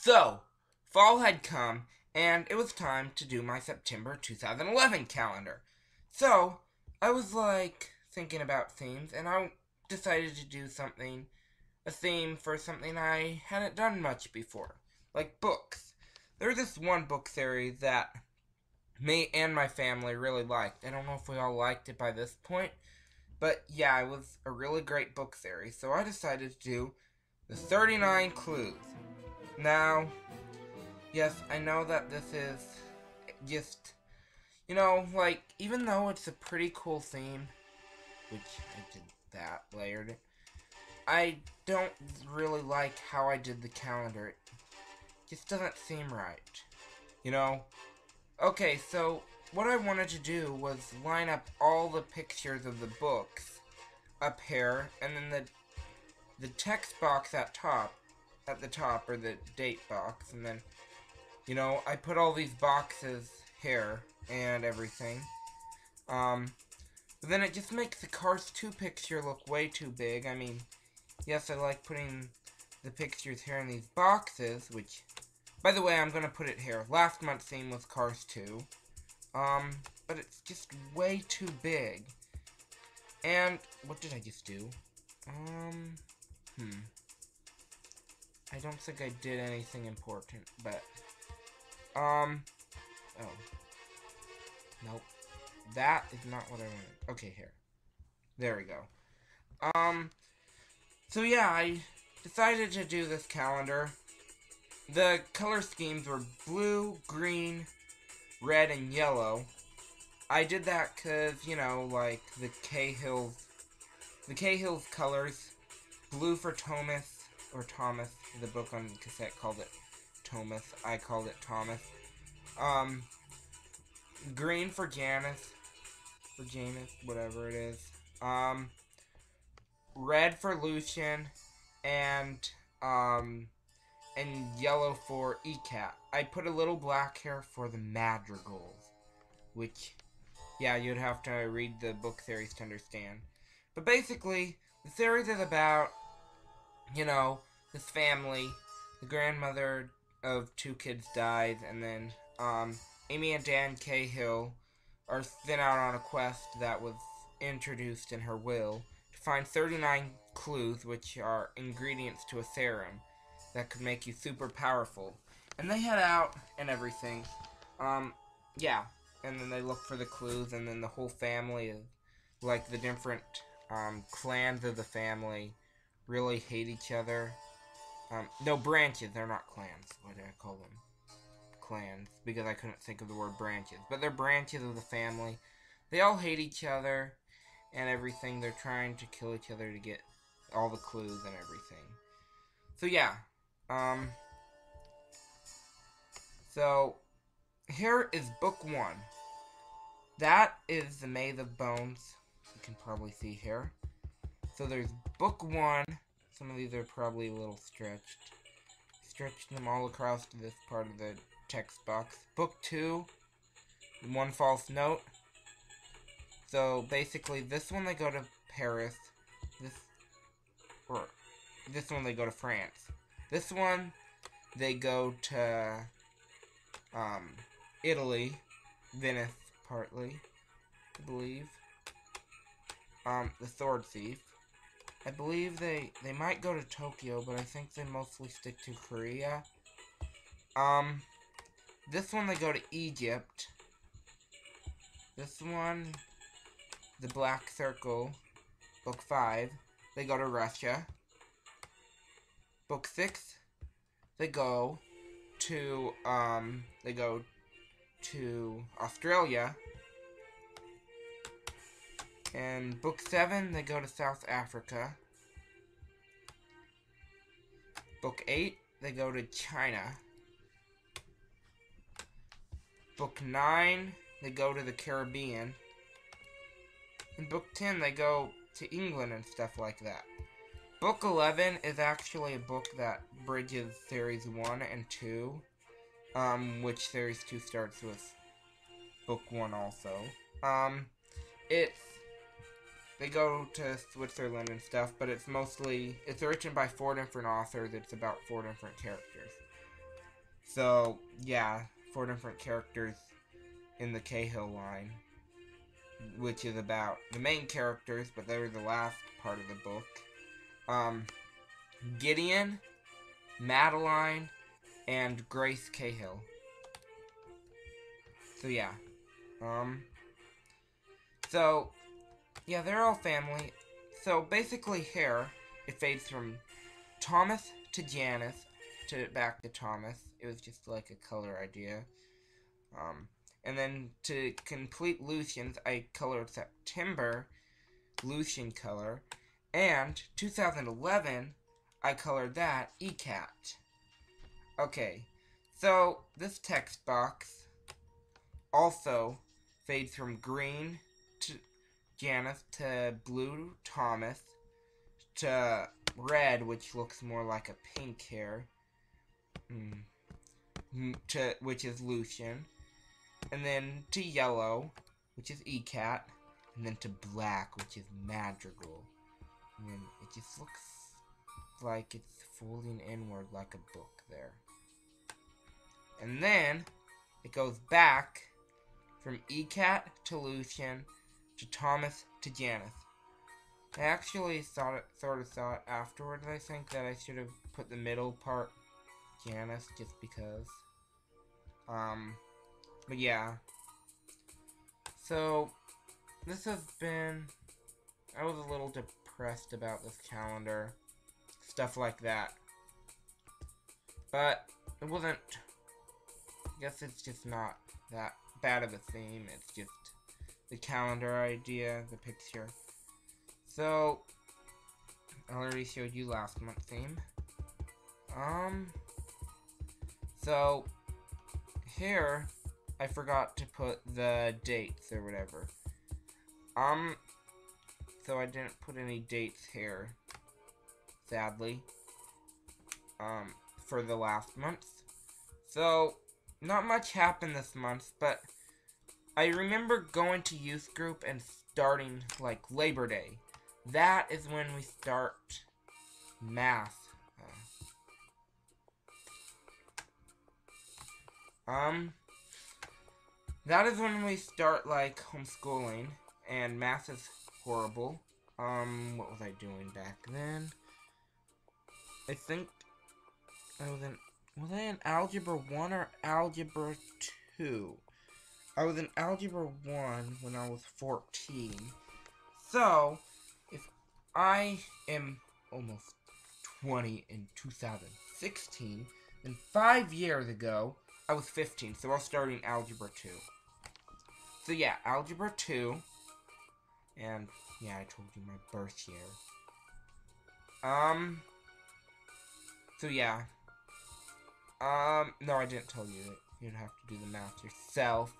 So, fall had come, and it was time to do my September 2011 calendar. So, I was thinking about themes, and I decided to do a theme for something I hadn't done much before, like books. There's this one book series that me and my family really liked. I don't know if we all liked it by this point, but yeah, it was a really great book series, so I decided to do the 39 Clues. Now, yes, I know that this is just, even though it's a pretty cool theme, which I did that, layered it, I don't really like how I did the calendar. It just doesn't seem right. You know? Okay, so what I wanted to do was line up all the pictures of the books up here, and then the text box at the top, or the date box, and then I put all these boxes here and everything. But then it just makes the Cars 2 picture look way too big. I mean, yes, I like putting the pictures here in these boxes, which, by the way, I'm gonna put it here. Last month's theme was Cars 2. But it's just way too big. And, what did I just do? I don't think I did anything important, but, oh. Nope. That is not what I wanted. Okay, here. There we go. So yeah, I decided to do this calendar. The color schemes were blue, green, red, and yellow. I did that because, the Cahill's colors. Blue for Thomas, the book on cassette called it Thomas. I called it Thomas. Green for Janice, whatever it is. Red for Lucian, and yellow for ECAT. I put a little black here for the Madrigals, which, yeah, you'd have to read the book series to understand. But basically, the series is about, this family. The grandmother of two kids dies, and then, Amy and Dan Cahill are sent out on a quest that was introduced in her will to find 39 clues, which are ingredients to a serum that could make you super powerful. And they head out and everything. Yeah. And then they look for the clues, and then the whole family is, the different, clans of the family really hate each other. No, branches, they're not clans. What do I call them? Clans, because I couldn't think of the word branches. But they're branches of the family. They all hate each other and everything. They're trying to kill each other to get all the clues and everything. So yeah. So here is book 1. That is the Maze of Bones. You can probably see here. So there's book 1. Some of these are probably a little stretched. Stretched them all across to this part of the text box. Book 2, One False Note. So basically, this one they go to Paris. This one they go to France. This one they go to Italy, Venice partly, I believe. The Sword Thief. I believe they might go to Tokyo, but I think they mostly stick to Korea. This one they go to Egypt. This one, The Black Circle, book 5, they go to Russia. Book 6, they go to Australia. And book 7, they go to South Africa. Book 8, they go to China. Book 9, they go to the Caribbean. In book 10, they go to England and stuff like that. Book 11 is actually a book that bridges Series 1 and 2, which Series 2 starts with book 1 also. They go to Switzerland and stuff, but it's written by 4 different authors. It's about 4 different characters. So, yeah, 4 different characters in the Cahill line, which is about the main characters, but they were the last part of the book. Gideon, Madeline, and Grace Cahill. So, yeah. So, yeah, they're all family. So, basically here, it fades from Thomas to Janice to back to Thomas. It was just like a color idea. And then to complete Lucian's, I colored September Lucian color. And 2011, I colored that ECAT. Okay, so this text box also fades from green to Janice to blue Thomas to red, which looks more like a pink hair, which is Lucian, and then to yellow, which is ECAT, and then to black, which is Madrigal. And then it just looks like it's folding inward like a book there. And then it goes back from ECAT to Lucian to Thomas to Janice. I actually sort of thought afterwards, I think, that I should have put the middle part Janice just because. But yeah. So, this has been... I was a little depressed about this calendar. Stuff like that. But, it wasn't... I guess it's just not that bad of a theme. It's just the calendar idea, the picture. So, I already showed you last month's theme. So, here, I forgot to put the dates or whatever. So I didn't put any dates here, sadly, for the last month. So, not much happened this month, but I remember going to youth group and starting, like, Labor Day. That is when we start math. That is when we start, like, homeschooling, and math is horrible. What was I doing back then? I think was I in Algebra 1 or Algebra 2? I was in Algebra 1 when I was 14. So, if I am almost 20 in 2016, then 5 years ago, I was 15, so I was starting Algebra 2. So yeah, Algebra 2, and yeah, I told you my birth year. So yeah. No, I didn't tell you it. You'd have to do the math yourself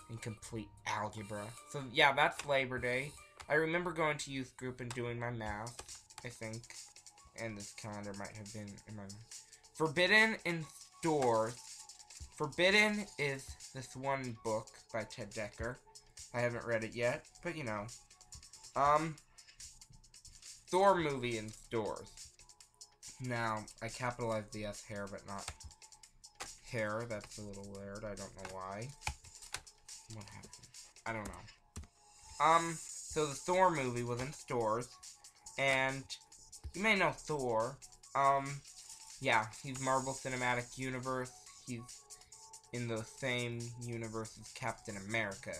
and complete algebra. So yeah, that's Labor Day. I remember going to youth group and doing my math, I think. And this calendar might have been in my... Forbidden in Stores. Forbidden is this one book by Ted Dekker. I haven't read it yet, but you know. Thor movie in stores. Now, I capitalized the S hair, but not hair. That's a little weird. I don't know why. What happened? I don't know. So the Thor movie was in stores, and you may know Thor. Yeah, he's Marvel Cinematic Universe. He's in the same universe as Captain America.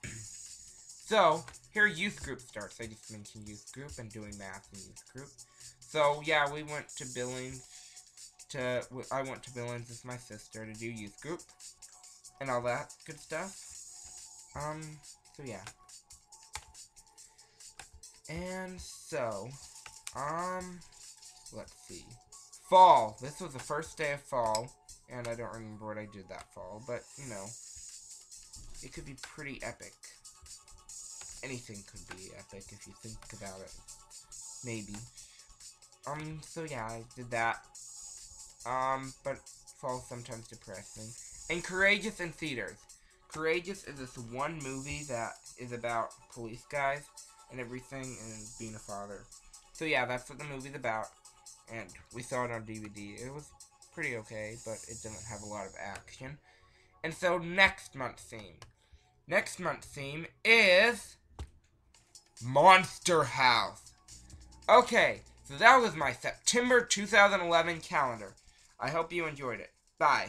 So, here youth group starts. I just mentioned youth group and doing math in youth group. So, yeah, we went to Billings I went to Billings with my sister to do youth group and all that good stuff. So yeah. And so, let's see. Fall. This was the first day of fall, and I don't remember what I did that fall, but, you know, it could be pretty epic. Anything could be epic if you think about it. Maybe. So yeah, I did that. But fall's sometimes depressing. And Courageous in theaters. Courageous is this one movie that is about police guys and everything and being a father. So yeah, that's what the movie's about. And we saw it on DVD. It was pretty okay, but it doesn't have a lot of action. And so next month's theme. Next month's theme is Monster House. Okay, so that was my September 2011 calendar. I hope you enjoyed it. Bye.